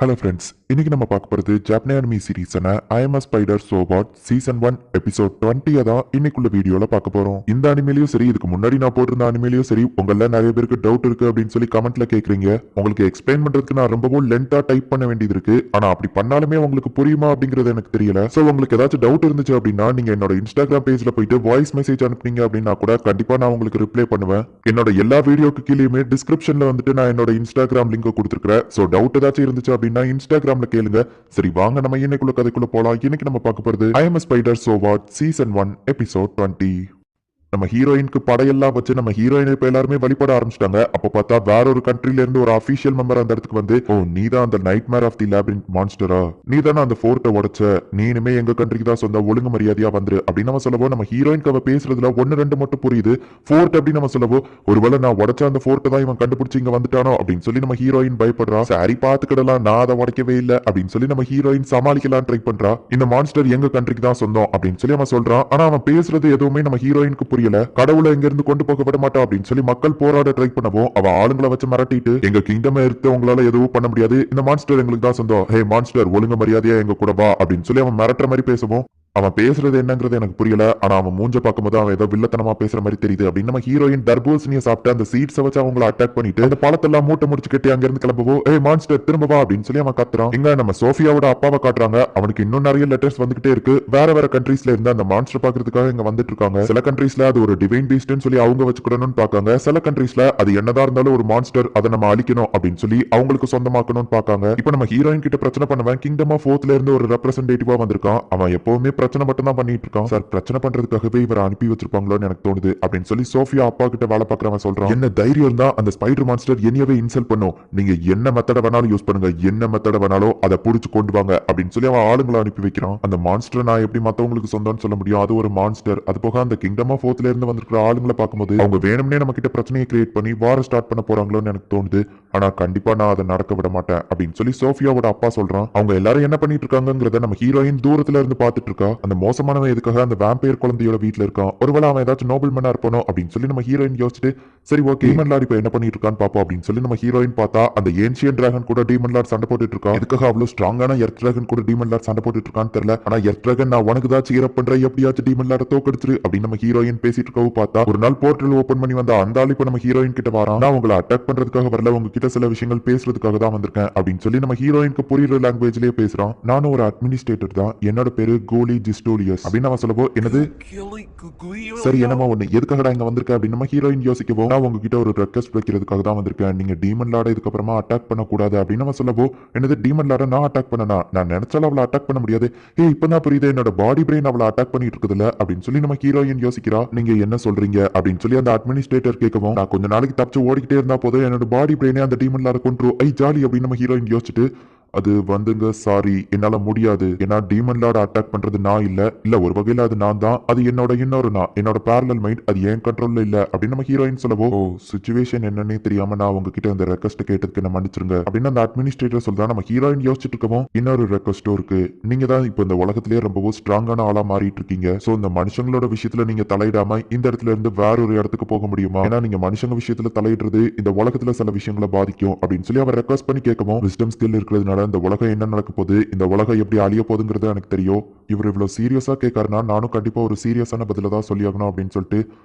Hello friends, இன்னைக்கு நம்ம பார்க்க போகிறது ஜாப்பனீஸ் அனிமி சீரீஸான I'm spider so what season 1 episode 20 தான் இன்னைக்குள்ள வீடியோல பார்க்க போறோம். இந்த அனிமேலையும் சரி, இதுக்கு முன்னாடி நான் போட்டிருந்த அனிமேலையும் சரி, உங்கள நிறைய பேருக்கு டவுட் இருக்கு அப்படின்னு சொல்லி கமெண்ட்ல கேட்குறீங்க. உங்களுக்கு எக்ஸ்பிளைன் பண்றதுக்கு நான் ரொம்பவும் லென்த்தா டைப் பண்ண வேண்டியது இருக்கு. ஆனா அப்படி பண்ணாலுமே உங்களுக்கு புரியுமா அப்படிங்கிறது எனக்கு தெரியல. ஸோ உங்களுக்கு ஏதாச்சும் டவுட் இருந்துச்சு அப்படின்னா நீங்க என்னோட இன்ஸ்டாகிராம் பேஜ்ல போயிட்டு வாய்ஸ் மெசேஜ் அனுப்புனீங்க அப்படின்னா கூட கண்டிப்பா நான் உங்களுக்கு ரிப்ளை பண்ணுவேன். என்னோட எல்லா வீடியோக்கு கீழேயுமே டிஸ்கிரிப்ஷன்ல வந்துட்டு நான் என்னோட இன்ஸ்டாகிராம் லிங்க் கொடுத்துருக்கேன். ஸோ டவுட் ஏதாச்சும் இருந்துச்சு அப்படின்னா இன்ஸ்டாகிராம்ல கேளுங்க. சரி, வாங்க நம்ம இன்னைக்குள்ள கதைக்குள்ள போலாம். இன்னைக்கு நம்ம பார்க்க போறது I am spider so what season 1 episode 20. நம்ம ஹீரோயினுக்கு படையெல்லாம் வச்சு நம்ம ஹீரோயின் இப்ப எல்லாருமே வழிபட ஆரம்பிச்சிட்டாங்க. அப்ப பார்த்தா வேற ஒரு கண்ட்ரில இருந்து ஒரு அபிஷியல் மெம்பர் அந்த இடத்துக்கு வந்து, ஓ நீ தான் அந்த நைட் மேர் ஆஃப் தி லேபிரின்த் மான்ஸ்டரா, நீ தானே அந்த ஃபோர்ட்டை உடைச்ச, நீ இனிமே எங்க கண்ட்ரிக்கு தான் சொந்த, ஒழுங்கு மரியாதையா வந்துரு அப்படின்னு நம்ம சொல்லவோ, நம்ம ஹீரோயினுக்கு அவ பேசுறதுல ஒன்னு ரெண்டு மட்டும் புரியுது. ஃபோர்ட் அப்படின்னு நம்ம சொல்லவோ, ஒருவேளை நான் உடைச்ச அந்த ஃபோர்ட்டை தான் இவன் கண்டுபிடிச்சு இங்க வந்துட்டானோ அப்படின்னு சொல்லி நம்ம ஹீரோயின் பயப்படுறா. சரி பாத்துக்கிடலாம், நான் அதை உடைக்கவே இல்லை அப்படின்னு சொல்லி நம்ம ஹீரோயின் சமாளிக்கலாம் ட்ரை பண்றா. இந்த மான்ஸ்டர் எங்க கண்ட்ரிக்கு தான் சொந்தம் அப்படின்னு சொல்லி அவன் சொல்றான். ஆனா அவன் பேசுறது எதுவுமே நம்ம ஹீரோயினுக்கு புரியல. கடவுளை இங்க இருந்து கொண்டு போக விட மாட்டா அப்படின்னு சொல்லி மக்கள் போராட ட்ரை பண்ணவும் அவ ஆளுங்களை வச்சு மிரட்டிட்டு, எங்க கிங்டம் எடுத்து உங்களால எதுவும் பண்ண முடியாது, இந்த மான்ஸ்டர் எங்களுக்கு தான் சொந்தம், ஹே மான்ஸ்டர் ஒழுங்கு மரியாதையா எங்க கூட வா அப்படின்னு சொல்லி அவன் மிரட்டுற மாதிரி பேசவும் அவன் பேசுறது என்னங்கிறது எனக்கு புரியல. ஆனா அவன் மூஞ்ச பார்க்கும்போது அவன் ஏதோ வில்லத்தனமா பேசுற மாதிரி தெரியுது அப்படின்னு நம்ம ஹீரோயின் தர்பூசணியை சாப்பிட்டு அந்த சீட்ஸை வச்சு அவங்களை அட்டாக் பண்ணிட்டு அந்த பழத்தெல்லாம் மூட்டை முடிச்சு கட்டி அங்க இருந்து கிளம்பவோ, ஏ மான்ஸ்டர் திரும்ப வா அப்படின்னு சொல்லி அவன் கத்துறான். இங்க நம்ம சோஃபியாவோட அப்பாவை காட்டுறாங்க. அவனுக்கு இன்னும் நிறைய லெட்டர்ஸ் வந்துகிட்டே இருக்கு. வேற வேற கண்ட்ரீஸ்ல இருந்து அந்த மான்ஸ்டர் பாக்குறதுக்காக இங்க வந்துட்டு இருக்காங்க. சில கண்ட்ரீஸ்ல அது ஒரு டிவைன் பீஸ்ட்னு சொல்லி அவங்க வச்சுக்கணும்னு பாக்காங்க. சில கண்ட்ரீஸ்ல அது என்னதான் இருந்தாலும் ஒரு மான்ஸ்டர், அதை நம்ம அழிக்கணும் அப்படின்னு சொல்லி அவங்களுக்கு சொந்தமாக்கணும்னு பாக்காங்க. இப்ப நம்ம ஹீரோயின் கிட்ட பிரச்சனை பண்ணவன் கிங்டம் ஆஃப் ஃபோர்த்ல இருந்து ஒரு ரெப்ரசன்டேட்டிவா வந்திருக்கான். அவன் எப்பவுமே பிரச்சனை மட்டும் தான் பண்ணிட்டு இருக்கான். சார் பிரச்சனை பண்றதுக்காகவே இவரை அனுப்பி வச்சிருப்பாங்களோன்னு எனக்கு தோணுது அப்படின்னு சொல்லி சோஃபியா அப்பா கிட்ட வேலை பார்க்கறவன் சொல்றான். என்ன தைரியம் இருந்தா அந்த ஸ்பைடர் மான்ஸ்டர் என்னையவே இன்சல்ட் பண்ணும், நீங்க என்ன மெத்தட வேணாலும் யூஸ் பண்ணுங்க, என்ன மெத்தட வேணாலும் அதை புடிச்சு கொண்டு வாங்க அப்படின்னு சொல்லி அவன் ஆளுங்களை அனுப்பி வைக்கிறான். அந்த மான்ஸ்டர் நான் எப்படி மத்தவங்களுக்கு சொந்தம்னு சொல்ல முடியும், அது ஒரு மான்ஸ்டர். அது போக அந்த கிங்டம் ஆஃப் ஃபோர்த்ல இருந்து வந்திருக்கிற ஆளுங்களை பார்க்கும்போது அவங்க வேணும்னே நம்ம கிட்ட பிரச்சனையை கிரியேட் பண்ணி வார ஸ்டார்ட் பண்ண போறாங்களோன்னு எனக்கு தோணுது. ஆனா கண்டிப்பா நான் அதை நடக்க விட மாட்டேன் அப்படின்னு சொல்லி சோஃபியாவோட அப்பா சொல்றான். அவங்க எல்லாரும் என்ன பண்ணிட்டு இருக்காங்கிறத நம்ம ஹீரோயின் தூரத்துல இருந்து பார்த்துட்டு இருக்கா. அந்த மோசமானவன் எதுக்காக அந்த வேம்பயர் குழந்தையோட வீட்டுல இருக்கான், ஒருவேளை அவன் ஏதாச்சும் நோபல் மன்னா இருப்பானோ அப்படின்னு சொல்லி நம்ம ஹீரோயின் யோசிச்சுட்டு, சரி ஓகே டீமன் லார்ட் இப்ப என்ன பண்ணிட்டு இருக்கான்னு பாப்போம் அப்படின்னு சொல்லி நம்ம ஹீரோயின் பார்த்தா அந்த ஏன்ஷியன் டிராகன் கூட டீமன் லார்ட் சண்டை போட்டுட்டு இருக்கான். எதுக்காக அவ்வளவு ஸ்ட்ராங்கான எர்த் டிராகன் கூட டீமன் லார்ட் சண்டை போட்டுட்டு இருக்கான்னு தெரியல. ஆனா எர்த் டிராகன் நான் உனக்கு தான் சீரப் பண்றேன், எப்படியாச்சும் டீமன் லார்ட் தோக்கடிச்சிரு அப்படின்னு நம்ம ஹீரோயின் பேசிட்டு இருக்கவும் பார்த்தா ஒரு நாள் போர்ட்டல் ஓபன் பண்ணி வந்த அந்த ஆள் இப்ப நம்ம ஹீரோயின் கிட்ட வரான். நான் உங்களை அட்டாக் பண்றதுக்காக வரல, உங்ககிட்ட சில விஷயங்கள் பேசுறதுக்காக தான் வந்திருக்கேன் அப்படின்னு சொல்லி நம்ம ஹீரோயினுக்கு புரியுற லாங்குவேஜ்லயே பேசுறான். நானும் ஒரு அட்மினிஸ்ட்ரேட்டர் தான், என்னோட பேரு கோலி ஜிஸ்டோலியஸ் அப்படின்னு அவன் சொல்லவோ, என்னது சரி என்னமா ஒண்ணு, எதுக்காக இங்க வந்திருக்க அப்படின்னு நம்ம ஹீரோயின் யோசிக்கவும், நான் உங்ககிட்ட ஒரு ரெக்வெஸ்ட் வைக்கிறதுக்காக தான் வந்திருக்கேன், நீங்க டீமன் லார்ட இதுக்கப்புறமா அட்டாக் பண்ணக்கூடாது அப்படின்னு நம்ம சொல்லவோ, என்னது டீமன் லார்ட நான் அட்டாக் பண்ணனா, நான் நினைச்சாலும் அவளை அட்டாக் பண்ண முடியாது, இப்பதான் புரியுது என்னோட பாடி பிரெயின் அவளை அட்டாக் பண்ணிட்டு இருக்குதுல்ல அப்படின்னு சொல்லி நம்ம ஹீரோயின் யோசிக்கிறா. நீங்க என்ன சொல்றீங்க அப்படின்னு சொல்லி அந்த அட்மினிஸ்ட்ரேட்டர் கேட்கவும், நான் கொஞ்ச நாளைக்கு தப்பிச்சு ஓடிக்கிட்டே இருந்தா போதும், என்னோட பாடி பிரெயினே அந்த டீமன் லார்ட கொன்றும், ஜாலி அப்படின்னு நம்ம ஹீரோயின் யோசிச்சுட்டு, அது வந்துங்க சாரி என்னால முடியாது, ஏன்னா டீமன் லார்ட் அட்டாக் பண்றது நான் இல்ல ஒரு வகையில அது நான் தான், அது என்னோட இன்னொரு நான், என்னோட பேரலல் மைண்ட், அது ஏன் கண்ட்ரோல்ல இல்ல அப்படின்னு நம்ம ஹீரோயின் சொல்லவோ, சிச்சுவேஷன் என்னன்னே தெரியாம நான் உங்ககிட்ட இந்த ரெக்வஸ்ட் கேட்டதுக்கு என்ன மன்னிச்சிருங்க அப்படின்னு அந்த அட்மினிஸ்ட்ரேட்டர் சொல்றா. நம்ம ஹீரோயின் யோசிச்சுட்டு இருக்கவும், இன்னொரு ரெக்வஸ்டும் இருக்கு, நீங்க தான் இப்போ இந்த உலகத்திலேயே ரொம்பவும் ஸ்ட்ராங்கான ஆளா மாறிட்டு இருக்கீங்க. சோ இந்த மனுஷங்களோட விஷயத்துல நீங்க தலையிடாம இந்த இடத்துல இருந்து வேற ஒரு இடத்துக்கு போக முடியுமா, ஏன்னா நீங்க மனுஷங்க விஷயத்துல தலையிடுறது இந்த உலகத்துல சில விஷயங்களை பாதிக்கும் அப்படின்னு சொல்லி அவர் ரெக்வஸ்ட் பண்ணி கேட்கவும், விஸ்டம் ஸ்கில் இருக்கிறதுனால இந்த உலகம் என்ன நடக்க போகுது, இந்த உலகம் எப்படி அழிய போகுதுங்கிறது எனக்கு தெரியும். இவர் இவ்வளவு சீரியஸா கேட்காருன்னா நானும் கண்டிப்பா ஒரு சீரியஸான பதில தான் சொல்லியாகணும் அப்படின்னு சொல்லிட்டு,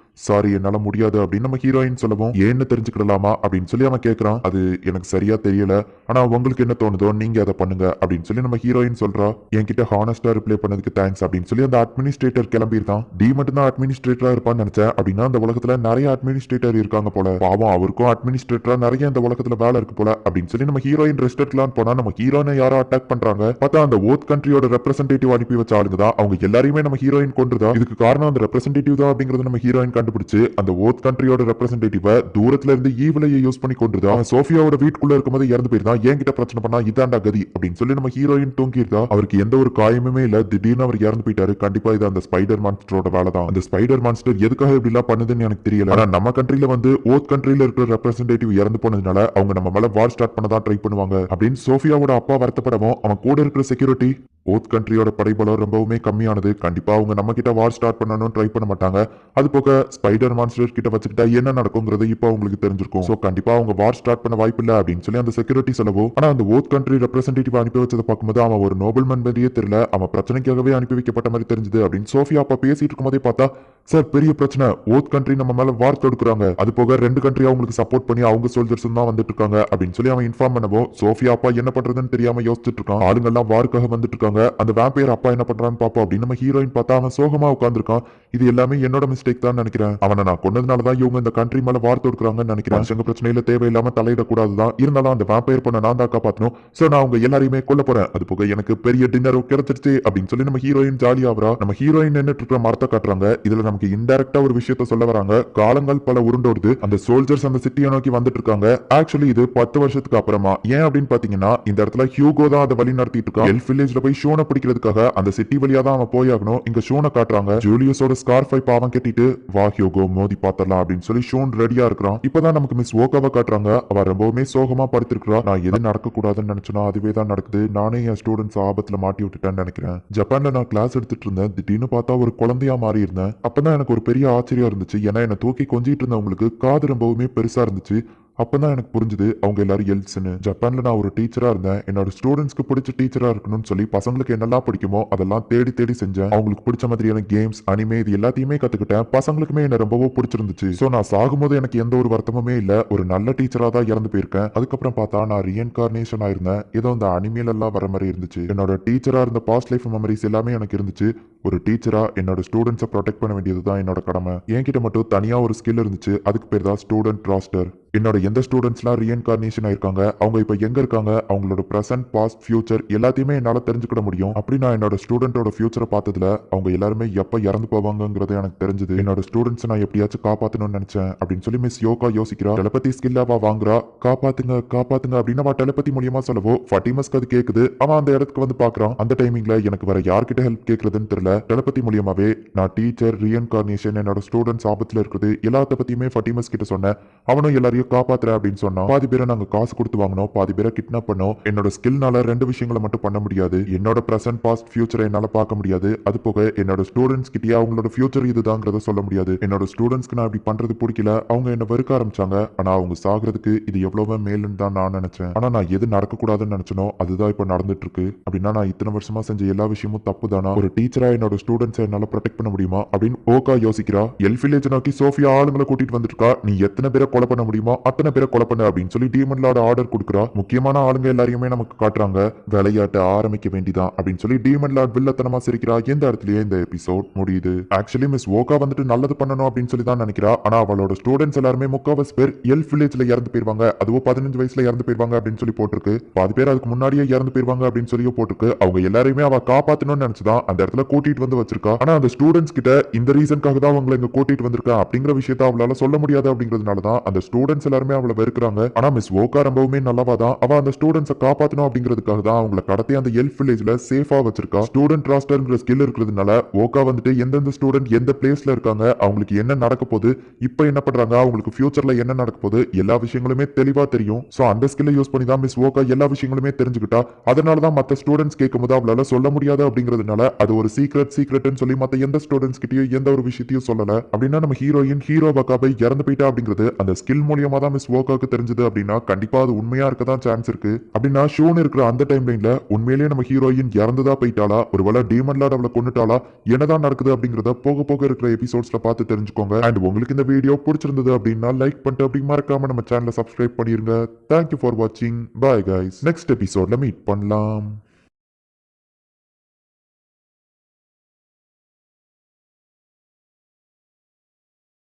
சாரி என்னால முடியாது அப்படின்னு நம்ம ஹீரோயின் சொல்லவும், ஏன்னு தெரிஞ்சுக்கிடலாமா அப்படின்னு சொல்லி அவன் கேட்கறான். அது எனக்கு சரியா தெரியல, ஆனா உங்களுக்கு என்ன தோணுதோ நீங்க அதை பண்ணுங்க அப்படின்னு சொல்லி நம்ம ஹீரோயின் சொல்றா. என்கிட்ட ஹானஸ்டா ரிப்ளை பண்ணதுக்கு தேங்க்ஸ் அப்படின்னு சொல்லி அந்த அட்மினிஸ்ட்ரேட்டர் கிளம்பியிருந்தான். டி மட்டும் தான் அட்மினிஸ்ட்ரேட்டரா இருப்பான்னு நினைச்சேன், அப்படின்னா அந்த உலகத்துல நிறைய அட்மினிஸ்ட்ரேட்டர் இருக்காங்க போல, பாவம் அவருக்கும் அட்மினிஸ்ட்ரேட்டரா நிறைய இந்த உலகத்துல வேலை இருக்கு போல அப்படின்னு சொல்லி நம்ம ஹீரோயின் ரெஸ்ட் எடுக்கலாம் போனா நம்ம ஹீரோனை யாரோ அட்டாக் பண்றாங்க. பார்த்தா அந்த ஓத் கண்ட்ரியோட ரெப்ரசன்டேட்டிவ் அனுப்பி வச்ச ஆளுங்க தான், அவங்க எல்லாரையுமே நம்ம ஹீரோயின் கொன்றுதா. இதுக்கு காரணம் அந்த ரெப்ரசன்டேட்டிவ் தான் அப்படிங்கறது நம்ம ஹீரோயின் கண்டுபிடிச்சு அந்த ஓத் கண்ட்ரியோட ரெப்ரசன்டேட்டிவ தூரத்துல இருந்து ஈவிலையை யூஸ் பண்ணி கொன்றுதா. அவன் சோஃபியாவோட வீட்டுக்குள்ள இருக்கும்போது இறந்து போயிருந்தான், என்கிட்ட பிரச்சனை பண்ணா இதாண்டா கதி அப்படின்னு சொல்லி நம்ம ஹீரோயின் தூங்கிருந்தா. அவருக்கு எந்த ஒரு காயமுமே இல்ல, திடீர்னு அவர் இறந்து போயிட்டாரு. கண்டிப்பா இது அந்த ஸ்பைடர் மான்ஸ்டரோட வேலை தான். அந்த ஸ்பைடர் மான்ஸ்டர் எதுக்காக இப்படி எல்லாம் பண்ணுதுன்னு எனக்கு தெரியல. ஆனா நம்ம கண்ட்ரில வந்து ஓத் கண்ட்ரில இருக்கிற ரெப்ரசன்டேட்டிவ் இறந்து போனதுனால அவங்க நம்ம மேல வார் ஸ்டார்ட் பண்ணதான் ட்ரை பண்ணுவாங்க அப்படின்னு சோஃபியாவோட அப்பா வருத்தப்படவும், அவன் கூட இருக்கிற செக்யூரிட்டி, ஓத் கண்ட்ரியோட படைபலம் ரொம்பவுமே கம்மியானது. கண்டிப்பா அவங்க நம்ம கிட்ட வார் ஸ்டார்ட் பண்ணணும்னு ட்ரை பண்ண மாட்டாங்க. அது போக ஸ்பைடர் மான்ஸ்டர் கிட்ட வச்சுக்கிட்டா என்ன நடக்குங்கிறது இப்போ உங்களுக்கு தெரிஞ்சிருக்கும். சோ கண்டிப்பா அவங்க வார் ஸ்டார்ட் பண்ண வாய்ப்பு இல்ல அப்படின்னு சொல்லி அந்த செக்யூரிட்டி சொல்லவோ, ஆனா அந்த ஓத் கண்ட்ரி ரெப்ரசன்டேட்டிவ் அனுப்பி வச்சதை பார்க்கும்போது அவன் ஒரு நோபல்மேன் மாதிரியே தெரியல, அவன் பிரச்சனைக்காகவே அனுப்பி வைக்கப்பட்ட மாதிரி தெரிஞ்சது அப்படின்னு சோஃபியா அப்பா பேசிட்டு இருக்கும்போதே பார்த்தா, சார் பெரிய பிரச்சனை, ஓத் கண்ட்ரி நம்ம மேல வார் தொடுக்குறாங்க, அது போக 2 கண்ட்ரி அவங்களுக்கு சப்போர்ட் பண்ணி அவங்க சோல்ஜர்ஸ் தான் வந்துட்டு இருக்காங்க அப்படின்னு சொல்லி அவன் இன்ஃபார்ம் பண்ணவோ, சோஃபியா அப்பா என்ன பண்றதுன்னு தெரியாம யோசிச்சுட்டு இருக்கான். ஆளுங்க எல்லாம் வாருக்காக வந்துட்டு இருக்காங்க, அந்த வேம்பயர் அப்பா என்ன பண்றான்னு பாப்போம் அப்படின்னு நம்ம ஹீரோயின் பார்த்தா அவன் சோகமா உட்கார்ந்துருக்கான். இது எல்லாமே என்னோட மிஸ்டேக் தான் நினைக்கிறேன், அவனை நான் கொன்னதுனாலதான் இவங்க இந்த கண்ட்ரி மேல வார் தொடுக்குறாங்கன்னு நினைக்கிறேன். மனுஷங்க பிரச்சனையில தேவையில்லாம தலையிடக்கூடாதுதான், இருந்தாலும் அந்த வேம்பயர் பண்ண நான் தான் காப்பாத்தணும். சோ நான் அவங்க எல்லாரையுமே கொல்ல போறேன், அது போக எனக்கு பெரிய டின்னர் கிடைச்சிருச்சு அப்படின்னு சொல்லி நம்ம ஹீரோயின் ஜாலியா ஆவரா. நம்ம ஹீரோயின் நின்னுட்டு இருக்கிற மரத்தை காட்டுறாங்க. இதுல நமக்கு இன்டைரக்டா ஒரு விஷயத்த சொல்ல வராங்க. காலங்கள் பல உருண்டோடுது, அந்த சோல்ஜர்ஸ் அந்த சிட்டியை நோக்கி வந்துட்டு இருக்காங்க. ஆக்சுவலி இது 10 வருஷத்துக்கு அப்புறமா. ஏன் அப்படின்னு பாத்தீங்கன்னா இந்த இடத்துல ஹியூகோ தான் அதை வழி நடத்திட்டு இருக்கான். எல்ஃப் வில்லேஜ்ல போய் ஷோனை பிடிக்கிறதுக்காக அந்த சிட்டி வழியா தான் அவன் போயாகணும். இங்க ஷோனை காட்டுறாங்க. ஜூலியஸோட ஸ்கார்ஃபை பாவம் கட்டிட்டு வா ஹியூகோ மோதி பாத்திரலாம் அப்படின்னு சொல்லி ஷோன் ரெடியா இருக்கிறான். இப்பதான் நமக்கு மிஸ் ஓகாவை காட்டுறாங்க. அவ ரொம்பவுமே சோகமா படுத்திருக்கிறா. நான் எது நடக்க கூடாதுன்னு நினைச்சனா அதுவே தான் நடக்குது, நானே என் ஸ்டூடெண்ட்ஸ் ஆபத்துல மாட்டி விட்டுட்டேன்னு நினைக்கிறேன். ஜப்பான்ல நான் கிளாஸ் எடுத்துட்டு இருந்தேன், திடீர்னு பார்த்தா ஒரு குழந்தையா மாறி இருந்தேன். அப்பதான் எனக்கு ஒரு பெரிய ஆச்சரியம் இருந்துச்சு. ஏன்னா என்ன தூக்கி கொஞ்சிட்டு இருந்தவங்களுக்கு காது ரொம்பவுமே பெருசா இருந்துச்சு. அப்பதான் எனக்கு புரிஞ்சுது அவங்க எல்லாரும் எல்ஸ்னு. ஜப்பான்ல நான் ஒரு டீச்சரா இருந்தேன். என்னோட ஸ்டூடெண்ட்ஸ்க்கு பிடிச்ச டீச்சரா இருக்கணும்னு சொல்லி பசங்களுக்கு என்னெல்லாம் பிடிக்குமோ அதெல்லாம் தேடி தேடி செஞ்சேன். அவங்களுக்கு பிடிச்ச மாதிரியான கேம்ஸ், அனிமே இது எல்லாத்தையுமே கத்துக்கிட்டேன். பசங்களுக்குமே என்ன ரொம்பவும் பிடிச்சிருந்துச்சு. சோ நான் சாகும்போது எனக்கு எந்த ஒரு வருத்தமுமே இல்ல, ஒரு நல்ல டீச்சரா தான் இறந்து போயிருக்கேன். அதுக்கப்புறம் பார்த்தா நான் ரீஎன்கார்னேஷன் ஆயிருந்தேன். ஏதோ அந்த அனிமேல எல்லாம் வர மாதிரி இருந்துச்சு. என்னோட டீச்சரா இருந்த பாஸ்ட் லைஃப் மெமரிஸ் எல்லாமே எனக்கு இருந்துச்சு. ஒரு டீச்சரா என்னோட ஸ்டூடெண்ட்ஸை ப்ரொடெக்ட் பண்ண வேண்டியதுதான் என்னோட கடமை. என்கிட்ட மட்டும் தனியா ஒரு ஸ்கில் இருந்துச்சு, அதுக்கு பேர் தான் ஸ்டூடெண்ட் ராஸ்டர். என்னோட எந்த ஸ்டூடெண்ட்ஸ்லாம் ரீஎன்கார்னேஷன் ஆயிருக்காங்க, அவங்க இப்போ எங்க இருக்காங்க, அவங்களோட பிரசன்ட் பாஸ்ட் ஃபியூச்சர் எல்லாத்தையுமே என்னால தெரிஞ்சுக்கிட முடியும். அப்படி நான் என்னோட ஸ்டூடெண்டோட ஃபியூச்சரை பார்த்ததுல அவங்க எல்லாருமே எப்ப இறந்து போவாங்கிறது எனக்கு தெரிஞ்சது. என்னோட ஸ்டூடெண்ட்ஸ் நான் எப்படியாச்சும் காப்பாத்தணும்னு நினைச்சேன் அப்படின்னு சொல்லி மிஸ் யோகா யோசிக்கிறா. டெலபதி ஸ்கில்லாவா வாங்குறா. காப்பாத்துங்க காப்பாத்துங்க அப்படின்னு அவ டெலபதி மூலியமா சொல்லவோ ஃபட்டிமஸ்க்கு அது கேக்குது. அவன் அந்த இடத்துக்கு வந்து பாக்குறான். அந்த டைமிங்ல எனக்கு வேற யார்கிட்ட ஹெல்ப் கேட்கறதுன்னு தெரியல. டெலபதி மூலியமாவே நான் டீச்சர், ரீஎன்கார்னேஷன், என்னோட ஸ்டூடெண்ட்ஸ் ஆபத்துல இருக்குது எல்லாத்த பத்தியுமே ஃபட்டிமஸ் கிட்ட சொன்னேன். அவனும் எல்லாரையும் காப்பாத்துறேன் அப்படின்னு சொன்னா. பாதி பேரை நாங்க காசு கொடுத்து வாங்கணும், பாதி பேரை கிட்னாப் பண்ணோம். என்னோட ஸ்கில்னால 2 விஷயங்களை மட்டும் பண்ண முடியாது, என்னோட பிரசன்ட் பாஸ்ட் ஃபியூச்சரை என்னால பார்க்க முடியாது, அது போக என்னோட ஸ்டூடெண்ட்ஸ் கிட்டயே அவங்களோட ஃபியூச்சர் இதுதாங்கிறத சொல்ல முடியாது. என்னோட ஸ்டூடெண்ட்ஸ்க்கு நான் இப்படி பண்றது பிடிக்கல, அவங்க என்ன வெறுக்க ஆரம்பிச்சாங்க. ஆனா அவங்க சாகிறதுக்கு இது எவ்வளவு மேலுன்னு தான் நான் நினைச்சேன். ஆனா நான் எது நடக்கக்கூடாதுன்னு நினைச்சனோ அதுதான் இப்ப நடந்துட்டு இருக்கு. அப்படின்னா நான் இத்தனை வருஷமா செஞ்ச எல்லா விஷயமும் தப்பு தானா? ஒரு டீச்சரா என்னோட ஸ்டூடெண்ட்ஸை என்னால ப்ரொடெக்ட் பண்ண முடியுமா அப்படின்னு ஓகா யோசிக்கிறா. எல்ஃப் வில்லேஜ் நோக்கி சோஃபியா ஆளுங்களை கூட்டிட்டு வந்துருக்கா. நீ எத்தனை பேரை கொலை பண்ண முடியுமோ அத்தனை பேரை கொலை பண்ணு அப்படின்னு சொல்லி டீமன் லார்ட் ஆர்டர் கொடுக்குறா. முக்கியமான ஆளுங்க எல்லாரையுமே நமக்கு காட்டுறாங்க. விளையாட்ட ஆரம்பிக்க வேண்டிதான் அப்படின்னு சொல்லி டீமன் லார்ட் வில்லத்தனமா சிரிக்கிறா. எந்த இடத்துலயே இந்த எபிசோட் முடியுது. ஆக்சுவலி மிஸ் ஓகா வந்துட்டு நல்லது பண்ணணும் அப்படின்னு சொல்லி தான் நினைக்கிறா. ஆனா அவளோட ஸ்டூடெண்ட்ஸ் எல்லாருமே முக்காவாசி பேர் எல்ஃப் வில்லேஜ்ல இறந்து போயிருவாங்க, அதுவும் 15 வயசுல இறந்து போயிருவாங்க அப்படின்னு சொல்லி போட்டிருக்கு. பாதி பேர் அதுக்கு முன்னாடியே இறந்து போயிருவாங்க அப்படின்னு சொல்லி போட்டிருக்கு. அவங்க எல்லாரையுமே அவ காப்பாத்தணும்னு நினைச்சுதான் அந்த இடத்துல கூட்டிட்டு வந்து வச்சிருக்கா. ஆனா அந்த ஸ்டூடெண்ட்ஸ் கிட்ட இந்த ரீசனுக்காக தான் அவங்களை இங்க கூட்டிட்டு வந்திருக்கா அப்படிங்கிற விஷயத்த அவளால சொல்ல முடியாது. அப்படிங்கிறதுனாலதான் அந்த ஸ்டூடெண்ட்ஸ் எல்லாருமே அவளை வெறுக்கிறாங்க. ஆனா மிஸ் ஓகா ரொம்பவுமே நல்லவா தான். அவ அந்த ஸ்டூடெண்ட்ஸை காப்பாத்தணும் அப்படிங்கிறதுக்காக தான் அவங்களை கடத்தி அந்த எல்ஃப் வில்லேஜ்ல சேஃபா வச்சிருக்கா. ஸ்டூடெண்ட் ராஸ்டர்ங்கிற ஸ்கில் இருக்கிறதுனால ஓகா வந்துட்டு எந்தெந்த ஸ்டூடெண்ட் எந்த பிளேஸ்ல இருக்காங்க, அவங்களுக்கு என்ன நடக்க போகுது, இப்ப என்ன பண்றாங்க, அவங்களுக்கு ஃபியூச்சர்ல என்ன நடக்க போகுது, எல்லா விஷயங்களுமே தெளிவா தெரியும். சோ அந்த ஸ்கில்லை யூஸ் பண்ணி தான் மிஸ் ஓகா எல்லா விஷயங்களுமே தெரிஞ்சுக்கிட்டா. அதனாலதான் மத்த ஸ்டூடெண்ட்ஸ் கேட்கும்போது அவளால சொல்ல முடியாது அப்படிங்கிறதுனால அது ஒரு சீக்ரெட்னு சொல்லி மத்த எந்த ஸ்டூடெண்ட்ஸ் கிட்டயும் எந்த ஒரு விஷயத்தையும் சொல்லல. அப்படின்னா நம்ம ஹீரோயின் ஹீரோ பக்காபை இறந்து போயிட்டா அப்படிங்கிறது அந்த ஸ்கில் மூலியமா தான் மிஸ் ஓகாக்கு தெரிஞ்சது. அப்படின்னா கண்டிப்பா அது உண்மையா இருக்க தான் சான்ஸ் இருக்கு. அப்படின்னா ஷோன் இருக்கிற அந்த டைம் லைன்ல உண்மையிலேயே நம்ம ஹீரோயின் இறந்துதான் போயிட்டாளா, ஒருவேளை டீமன் லார்ட் அவளை கொண்டுட்டாளா, என்னதான் நடக்குது அப்படிங்கறத போக போக இருக்கிற எபிசோட்ஸ்ல பார்த்து தெரிஞ்சுக்கோங்க. அண்ட் உங்களுக்கு இந்த வீடியோ பிடிச்சிருந்தது அப்படின்னா லைக் பண்ணிட்டு அப்படி மறக்காம நம்ம சேனலை சப்ஸ்கிரைப் பண்ணிருங்க. தேங்க்யூ ஃபார் வாட்சிங். Bye guys. நெக்ஸ்ட் எபிசோட்ல மீட் பண்ணலாம்.